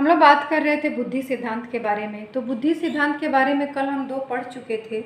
हम लोग बात कर रहे थे बुद्धि सिद्धांत के बारे में। तो बुद्धि सिद्धांत के बारे में कल हम 2 पढ़ चुके थे,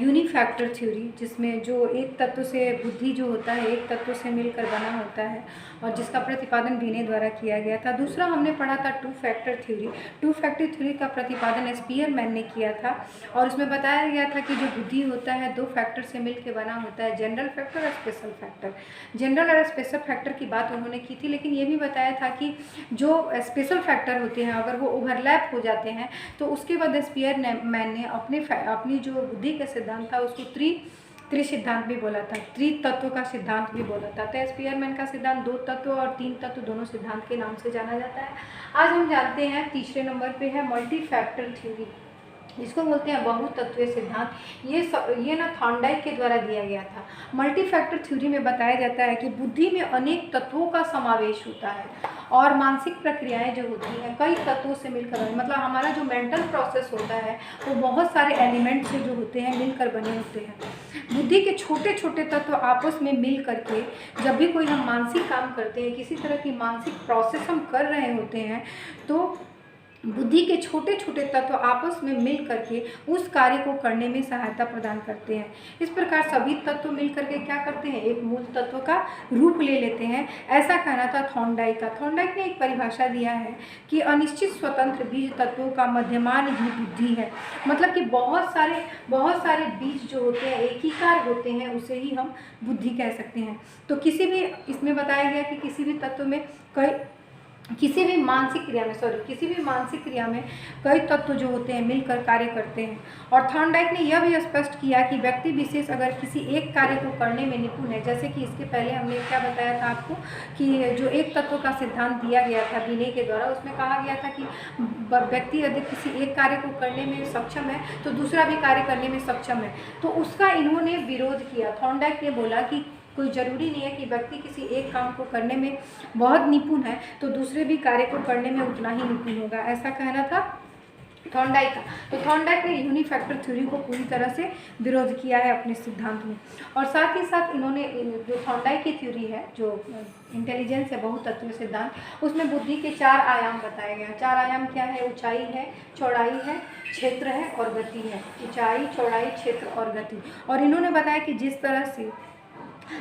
यूनिफैक्टर थ्योरी, जिसमें जो एक तत्व से बुद्धि जो होता है एक तत्व से मिलकर बना होता है और जिसका प्रतिपादन वीने द्वारा किया गया था। दूसरा हमने पढ़ा था two factor theory. Two factor theory का प्रतिपादन स्पीयरमैन ने किया था और उसमें बताया गया था कि जो बुद्धि होता है 2 फैक्टर से मिलकर बना होता है, जनरल फैक्टर और स्पेशल फैक्टर। जनरल और स्पेशल फैक्टर की बात उन्होंने की थी, लेकिन ये भी बताया था कि जो स्पेशल फैक्टर होते हैं अगर वो ओवरलैप हो जाते हैं तो उसके बाद स्पीयरमैन ने अपनी जो बुद्धि का सिद्धांत था उसको त्रिसिद्धांत भी बोला था, त्रितत्व का सिद्धांत भी बोला था। तो स्पीयरमैन का सिद्धांत 2 तत्व और 3 तत्व दोनों सिद्धांत के नाम से जाना जाता है। आज हम जानते हैं तीसरे नंबर पे है मल्टी फैक्टर थ्योरी, जिसको बोलते हैं बहुतत्वीय सिद्धांत। ये ना थॉर्नडाइक के द्वारा दिया गया था। मल्टी फैक्टर थ्योरी में बताया जाता है कि बुद्धि में अनेक तत्वों का समावेश होता है और मानसिक प्रक्रियाएं जो होती हैं कई तत्वों से मिलकर, मतलब हमारा जो मेंटल प्रोसेस होता है वो बहुत सारे एलिमेंट से जो होते हैं मिलकर बने होते हैं। बुद्धि के छोटे छोटे तत्व आपस में मिल करके जब भी कोई हम मानसिक काम करते हैं, किसी तरह की मानसिक प्रोसेस हम कर रहे होते हैं, तो बुद्धि के छोटे छोटे तत्व आपस में मिल करके उस कार्य को करने में सहायता प्रदान करते हैं। इस प्रकार सभी तत्व मिल करके क्या करते हैं, एक मूल तत्व का रूप ले लेते हैं। ऐसा कहना था थॉर्नडाइक का। थॉर्नडाइक ने एक परिभाषा दिया है कि अनिश्चित स्वतंत्र बीज तत्वों का मध्यमान ही बुद्धि है। मतलब कि बहुत सारे बीज जो होते हैं एक ही कार्य होते हैं, उसे ही हम बुद्धि कह सकते हैं। तो किसी भी इसमें बताया गया कि किसी भी तत्व में किसी भी मानसिक क्रिया में कई तत्व जो होते हैं मिलकर कार्य करते हैं। और थॉर्नडाइक ने यह भी स्पष्ट किया कि व्यक्ति विशेष अगर किसी एक कार्य को करने में निपुण है, जैसे कि इसके पहले हमने क्या बताया था आपको कि जो एक तत्व का सिद्धांत दिया गया था वीने के द्वारा, उसमें कहा गया था कि व्यक्ति यदि किसी एक कार्य को करने में सक्षम है तो दूसरा भी कार्य करने में सक्षम है। तो उसका इन्होंने विरोध किया। थॉर्नडाइक ने बोला कि कोई ज़रूरी नहीं है कि व्यक्ति किसी एक काम को करने में बहुत निपुण है तो दूसरे भी कार्य को करने में उतना ही निपुण होगा, ऐसा कहना था थॉर्नडाइक का। तो थॉर्नडाइक ने यूनिफैक्टर थ्योरी को पूरी तरह से विरोध किया है अपने सिद्धांत में। और साथ ही साथ इन्होंने जो थॉर्नडाइक की थ्योरी है, जो इंटेलिजेंस है बहुतत्वीय सिद्धांत, उसमें बुद्धि के 4 आयाम बताए गए हैं। 4 आयाम क्या है, ऊंचाई है, चौड़ाई है, क्षेत्र है और गति है। ऊंचाई, चौड़ाई, क्षेत्र और गति। और इन्होंने बताया कि जिस तरह से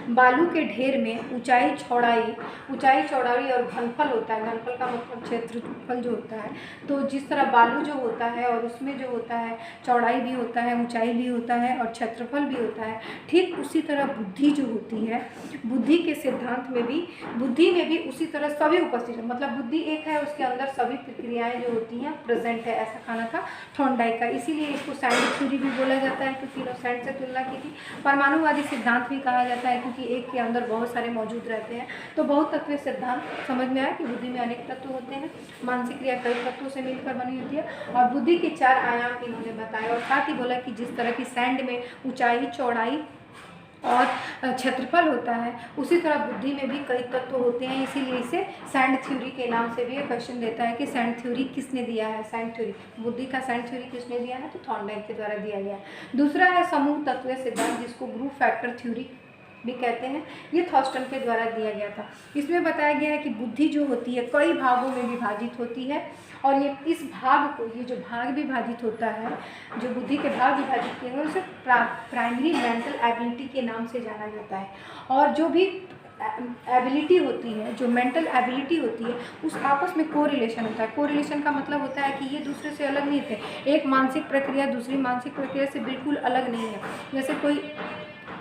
बालू के ढेर में ऊंचाई चौड़ाई और घनफल होता है, घनफल का मतलब क्षेत्रफल जो होता है, तो जिस तरह बालू जो होता है और उसमें जो होता है चौड़ाई भी होता है, ऊंचाई भी होता है और क्षेत्रफल भी होता है, ठीक उसी तरह बुद्धि जो होती है, बुद्धि के सिद्धांत में भी बुद्धि में भी उसी तरह सभी उपस्थित है। मतलब बुद्धि एक है, उसके अंदर सभी प्रक्रियाएं जो होती हैं प्रेजेंट है, ऐसा कहना था थॉर्नडाइक का। इसीलिए इसको सैंड थ्योरी भी बोला जाता है, क्योंकि इन्होंने सैंड से तुलना की थी। परमाणुवादी सिद्धांत भी कहा जाता है क्योंकि एक के अंदर बहुत सारे मौजूद रहते हैं। तो बहुतत्वीय सिद्धांत समझ में आया कि बुद्धि में अनेक तत्व होते हैं, मानसिक क्रिया कई तत्वों से मिलकर बनी होती है और बुद्धि के 4 आयाम इन्होंने बताए। और साथ ही बोला कि जिस तरह की सैंड में ऊंचाई, चौड़ाई और क्षेत्रफल होता है, उसी तरह बुद्धि में भी कई तत्व होते हैं। इसीलिए इसे सैंड थ्योरी के नाम से भी एक क्वेश्चन देता है कि सैंड थ्योरी किसने दिया है। सैंड थ्योरी, बुद्धि का सैंड थ्योरी किसने दिया है, तो थॉर्नडाइक के द्वारा दिया गया है। दूसरा है समूह तत्वीय सिद्धांत, जिसको ग्रुप फैक्टर थ्योरी भी कहते हैं। ये थॉर्स्टन के द्वारा दिया गया था। इसमें बताया गया है कि बुद्धि जो होती है कई भागों में विभाजित होती है और ये इस भाग को, ये जो भाग विभाजित होता है, जो बुद्धि के भाग विभाजित किए हैं, उसे प्राइमरी मेंटल एबिलिटी के नाम से जाना जाता है। और जो भी एबिलिटी होती है, जो मेंटल एबिलिटी होती है, उस आपस में कोरिलेशन होता है। कोरिलेशन का मतलब होता है कि ये दूसरे से अलग नहीं थे। एक मानसिक प्रक्रिया दूसरी मानसिक प्रक्रिया से बिल्कुल अलग नहीं है। जैसे कोई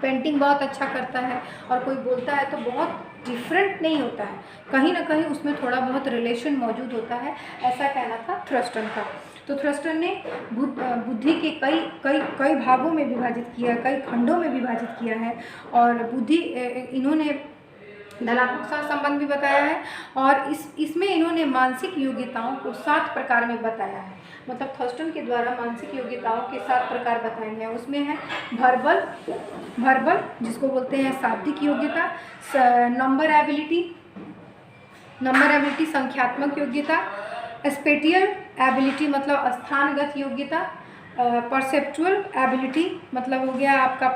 पेंटिंग बहुत अच्छा करता है और कोई बोलता है तो बहुत डिफरेंट नहीं होता है, कहीं ना कहीं उसमें थोड़ा बहुत रिलेशन मौजूद होता है, ऐसा कहना था थ्रस्टन का। तो थ्रस्टन ने बुद्धि के कई भागों में विभाजित किया, कई खंडों में विभाजित किया है। और बुद्धि, इन्होंने धनात्मक सहसंबंध भी बताया है और इसमें इन्होंने मानसिक योग्यताओं को 7 प्रकार में बताया है। मतलब थॉर्स्टन के द्वारा मानसिक योग्यताओं के 7 प्रकार बताए हैं। उसमें है वर्बल, जिसको बोलते हैं शाब्दिक योग्यता, नंबर एबिलिटी संख्यात्मक योग्यता, स्पेटियल एबिलिटी मतलब स्थानगत योग्यता, परसेप्चुअल एबिलिटी मतलब हो गया आपका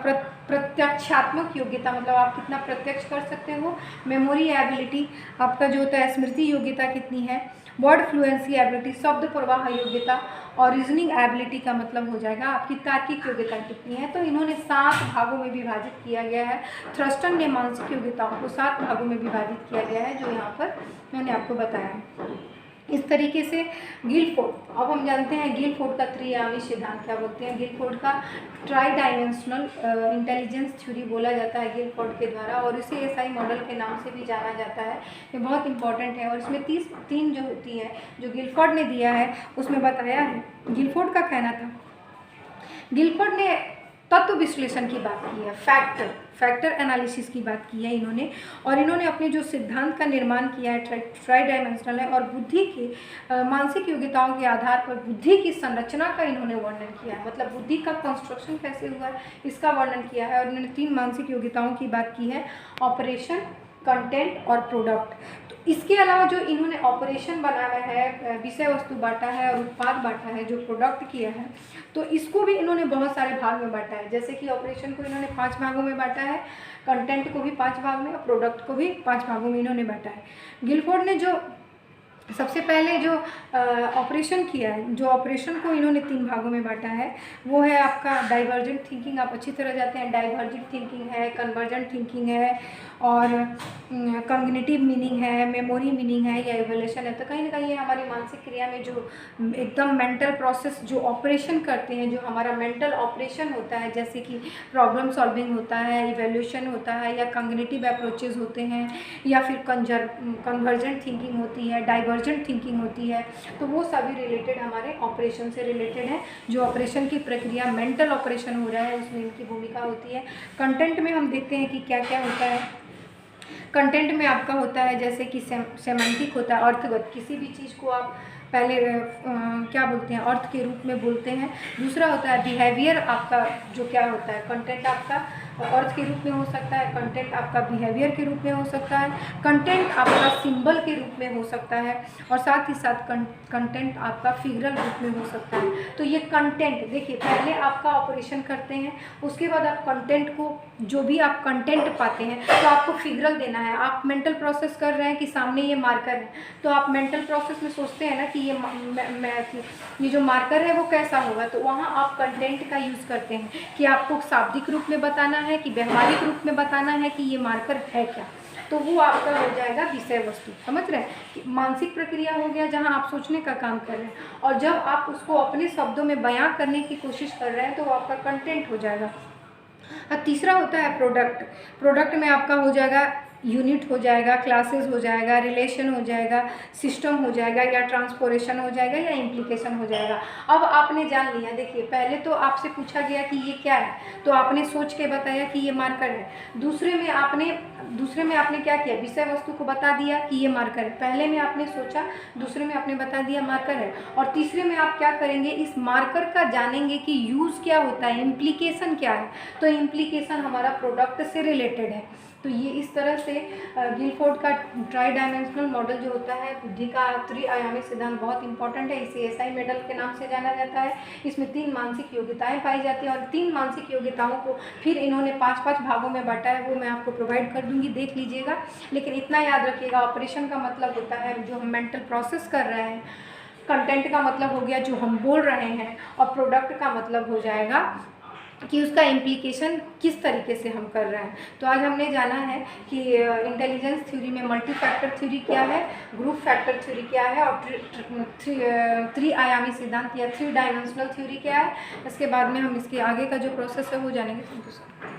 प्रत्यक्षात्मक योग्यता, मतलब आप कितना प्रत्यक्ष कर सकते हो। मेमोरी एबिलिटी आपका जो होता है स्मृति योग्यता कितनी है। वर्ड फ्लुएंसी एबिलिटी, शब्द प्रवाह योग्यता, और रीजनिंग एबिलिटी का मतलब हो जाएगा आपकी तार्किक योग्यता कितनी है। तो इन्होंने 7 भागों में विभाजित किया गया है। थ्रस्टन ने मानसिक योग्यताओं को 7 भागों में विभाजित किया गया है, जो यहाँ पर मैंने आपको बताया है। इस तरीके से गिलफोर्ड, अब हम जानते हैं गिलफोर्ड का त्रिआयामी सिद्धांत क्या बोलते हैं। गिलफोर्ड का ट्राई डायमेंशनल इंटेलिजेंस थ्योरी बोला जाता है गिलफोर्ड के द्वारा, और इसे एसआई मॉडल के नाम से भी जाना जाता है। ये बहुत इंपॉर्टेंट है, और इसमें 3 जो होती है जो गिलफोर्ड ने दिया है उसमें बताया है। गिलफोर्ड का कहना था, गिलफोर्ड ने तत्व विश्लेषण की बात की है, फैक्टर एनालिसिस की बात की है इन्होंने, और इन्होंने अपने जो सिद्धांत का निर्माण किया है ट्राई डायमेंशनल है, और बुद्धि की मानसिक योग्यताओं के आधार पर बुद्धि की संरचना का इन्होंने वर्णन किया है, मतलब बुद्धि का कंस्ट्रक्शन कैसे हुआ है इसका वर्णन किया है। और इन्होंने 3 मानसिक योग्यताओं की बात की है, ऑपरेशन, कंटेंट और प्रोडक्ट। तो इसके अलावा जो इन्होंने ऑपरेशन बनाया है, विषय वस्तु बांटा है और उत्पाद बांटा है, जो प्रोडक्ट किया है, तो इसको भी इन्होंने बहुत सारे भाग में बांटा है। जैसे कि ऑपरेशन को इन्होंने 5 भागों में बांटा है, कंटेंट को भी 5 भाग में, और प्रोडक्ट को भी 5 भागों में इन्होंने बांटा है। गिलफोर्ड ने जो सबसे पहले जो ऑपरेशन किया है, जो ऑपरेशन को इन्होंने 3 भागों में बांटा है, वो है आपका डाइवर्जेंट थिंकिंग। आप अच्छी तरह जाते हैं, डाइवर्जेंट थिंकिंग है, कन्वर्जेंट थिंकिंग है, और कॉग्निटिव मीनिंग है, मेमोरी मीनिंग है, या इवोल्यूशन है। तो कहीं ना कहीं ये हमारी मानसिक क्रिया में जो एकदम मेंटल प्रोसेस जो ऑपरेशन करते हैं, जो हमारा मेंटल ऑपरेशन होता है, जैसे कि प्रॉब्लम सॉल्विंग होता है, इवोल्यूशन होता है, या कॉग्निटिव अप्रोचेज होते हैं, या फिर कन्वर्जेंट थिंकिंग होती है, डाइवर्जेंट थिंकिंग होती है, तो वो सभी रिलेटेड हमारे ऑपरेशन से रिलेटेड है। जो ऑपरेशन की प्रक्रिया मेंटल ऑपरेशन हो रहा है उसमें इनकी भूमिका होती है। कंटेंट में हम देखते हैं कि क्या क्या होता है। कंटेंट में आपका होता है जैसे कि सेमांटिक होता है, अर्थगत, किसी भी चीज़ को आप पहले क्या बोलते हैं, अर्थ के रूप में बोलते हैं। दूसरा होता है बिहेवियर, आपका जो क्या होता है, कंटेंट आपका अर्थ के रूप में हो सकता है, कंटेंट आपका बिहेवियर के रूप में हो सकता है, कंटेंट आपका सिंबल के रूप में हो सकता है, और साथ ही साथ कंटेंट आपका फिगरल रूप में हो सकता है। तो ये कंटेंट देखिए, पहले आपका ऑपरेशन करते हैं, उसके बाद आप कंटेंट को, जो भी आप कंटेंट पाते हैं, तो आपको फिगरल देना है। आप मेंटल प्रोसेस कर रहे हैं कि सामने ये मार्कर है, तो आप मेंटल प्रोसेस में सोचते हैं ना कि ये जो मार्कर है वो कैसा होगा, तो वहाँ आप कंटेंट का यूज़ करते हैं कि आपको शाब्दिक रूप में बताना है कि व्यवहारिक रूप में बताना है कि ये मार्कर है क्या। तो वो आपका हो जाएगा विषय वस्तु। समझ रहे हैं कि मानसिक प्रक्रिया हो गया जहाँ आप सोचने का काम कर रहे हैं, और जब आप उसको अपने शब्दों में बयां करने की कोशिश कर रहे हैं तो वो आपका कंटेंट हो जाएगा। और तीसरा होता है प्रोडक्ट। प्रोडक्ट में आपका हो जाएगा यूनिट हो जाएगा, क्लासेस हो जाएगा, रिलेशन हो जाएगा, सिस्टम हो जाएगा, या ट्रांसपोरेशन हो जाएगा, या इम्प्लीकेशन हो जाएगा। अब आपने जान लिया, देखिए पहले तो आपसे पूछा गया कि ये क्या है, तो आपने सोच के बताया कि ये मार्कर है। दूसरे में आपने क्या किया, विषय वस्तु को बता दिया कि ये मार्कर है। पहले में आपने सोचा, दूसरे में आपने बता दिया मार्कर है, और तीसरे में आप क्या करेंगे, इस मार्कर का जानेंगे कि यूज़ क्या होता है, इम्प्लीकेशन क्या है। तो इम्प्लीकेशन हमारा प्रोडक्ट से रिलेटेड है। तो ये इस तरह से गिलफोर्ड का ट्राई डायमेंशनल मॉडल जो होता है, बुद्धि का त्रिआयामी सिद्धांत बहुत इंपॉर्टेंट है। इसे एसआई मॉडल के नाम से जाना जाता है। इसमें 3 मानसिक योग्यताएं पाई जाती हैं, और 3 मानसिक योग्यताओं को फिर इन्होंने 5-5 भागों में बांटा है, वो मैं आपको प्रोवाइड कर दूंगी, देख लीजिएगा। लेकिन इतना याद रखिएगा, ऑपरेशन का मतलब होता है जो हम मेंटल प्रोसेस कर रहे हैं, कंटेंट का मतलब हो गया जो हम बोल रहे हैं, और प्रोडक्ट का मतलब हो जाएगा कि उसका इम्प्लीकेशन किस तरीके से हम कर रहे हैं। तो आज हमने जाना है कि इंटेलिजेंस थ्योरी में मल्टी फैक्टर थ्योरी क्या है, ग्रुप फैक्टर थ्योरी क्या है, और त्रिआयामी सिद्धांत या 3 डायमेंशनल थ्योरी क्या है। इसके बाद में हम इसके आगे का जो प्रोसेस है वो जानेंगे।